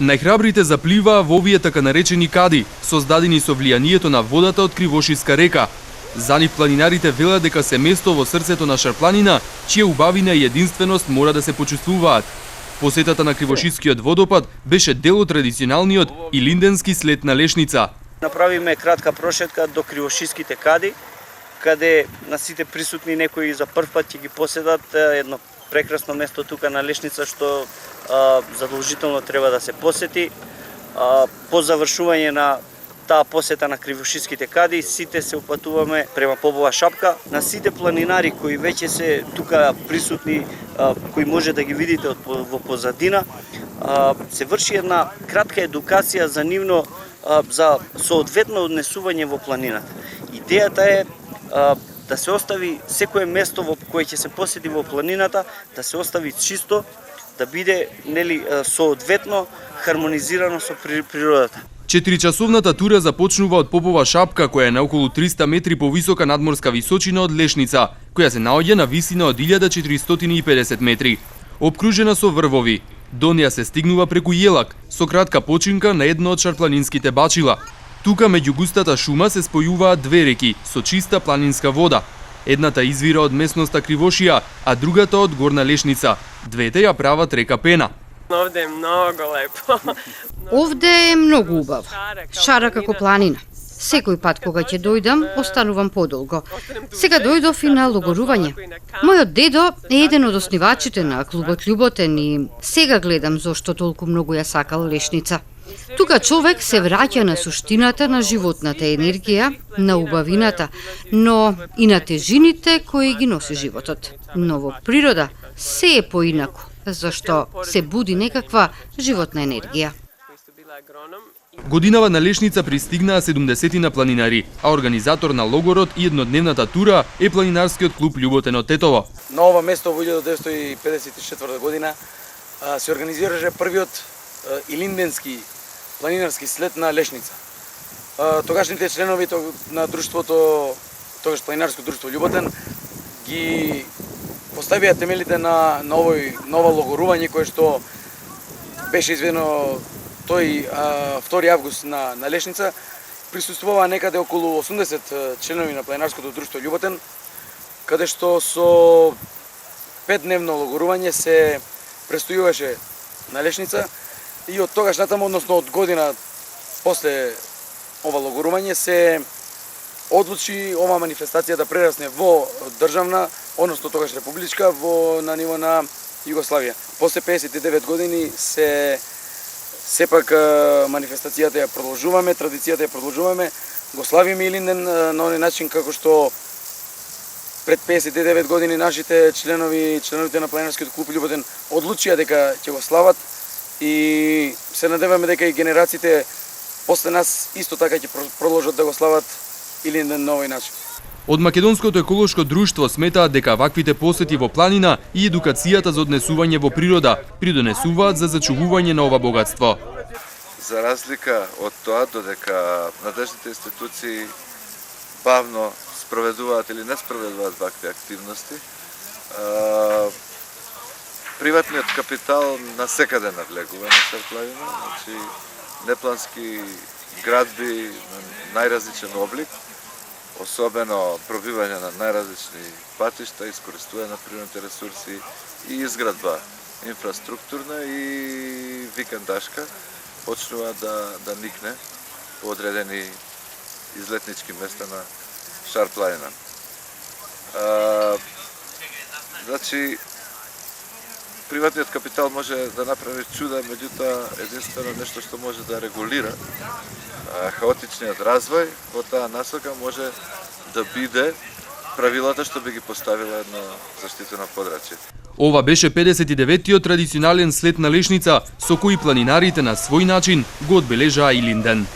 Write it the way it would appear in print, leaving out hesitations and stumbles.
Најхрабрите запливаа во овие така наречени кади, создадени со влијанието на водата од Кривошиска река. За нив планинарите велат дека се место во срцето на Шарпланина, чија убавина и единственост мора да се почувствуваат. Посетата на Кривошискиот водопад беше дел од традиционалниот илинденски слет на Лешница. Направиме кратка прошетка до Кривошиските кади, каде на сите присутни некои за прв пат ќе ги поседат едно прекрасно место тука на Лешница што задолжително треба да се посети. По завршување на таа посета на Кривошиските кади, сите се упатуваме према Побова шапка. На сите планинари кои веќе се тука присутни, кои може да ги видите во позадина, се врши една кратка едукација за нивно за соодветно однесување во планината. Идејата е да се остави секое место во кое ќе се посети во планината, да се остави чисто, да биде соодветно хармонизирано со природата. 4-часовната тура започнува од Побова шапка, која е на околу 300 метри повисока надморска височина од Лешница, која се наоѓа на висина од 1450 метри. Обкружена со врвови, до неа се стигнува преку Јелак, со кратка починка на едно од шарпланинските бачила. Тука меѓу густата шума се спојуваат две реки со чиста планинска вода. Едната извира од местноста Кривошија, а другата од Горна Лешница. Двете ја прават река Пена. Овде е многу лепо. Овде е многу убаво. Шара како планина. Секој пат кога ќе дојдам, останувам подолго. Сега дојдов и на логорување. Мојот дедо е еден од основачите на клубот Љуботен и сега гледам зошто толку многу ја сакал Лешница. Тука човек се враќа на суштината на животната енергија, на убавината, но и на тежините кои ги носи животот. Но во природа се е поинаку, зашто се буди некаква животна енергија. Годинава на Лешница пристигнаа 70 планинари, а организатор на логорот и еднодневната тура е планинарскиот клуб Љуботен од Тетово. На ова место во 1954 година се организираше првиот илинденски планинарски слет на Лешница. Тогашните членови на друштвото, тогаш планинарско друштво Љуботен, ги поставија темелите на нова логорување кое што беше изведено тој 2 август на Лешница. Присуствуваа некаде околу 80 членови на планинарското друштво Љуботен, каде што со 5-дневно логорување се престојуваше на Лешница и од тогаш натаму, односно од година после ова логорување, се одлучи ова манифестација да прерасне во државна, односно тогаш републичка, на ниво на Југославија. После 59 години сепак манифестацијата ја продолжуваме, традицијата ја продолжуваме, го славиме Илинден на оној начин како што пред 59 години нашите членовите на планинарскиот клуб Љуботен одлучија дека ќе го слават и се надеваме дека и генерациите после нас исто така ќе продолжат да го слават Илинден на овој начин. Од Македонското еколошко друштво сметаат дека ваквите посети во планина и едукацијата за однесување во природа придонесуваат за зачувување на ова богатство. За разлика од тоа додека надлежните институции бавно спроведуваат или не спроведуваат вакви активности, приватниот капитал насекаде навлегува на Шарпланина, значи неплански градби на најразличен облик, особено пробивање на најразлични патишта, искористување на природните ресурси и изградба инфраструктурна и викендашка почнува да никне по одредени излетнички места на Шарпланина. Значи, приватниот капитал може да направи чуда, меѓутоа единствено нешто што може да регулира хаотичниот развој во таа насока може да биде правилата што би ги поставила едно заштитено подрачје. Ова беше 59-тиот традиционален слет на Лешница, со кој планинарите на свој начин го одбележаа Илинден.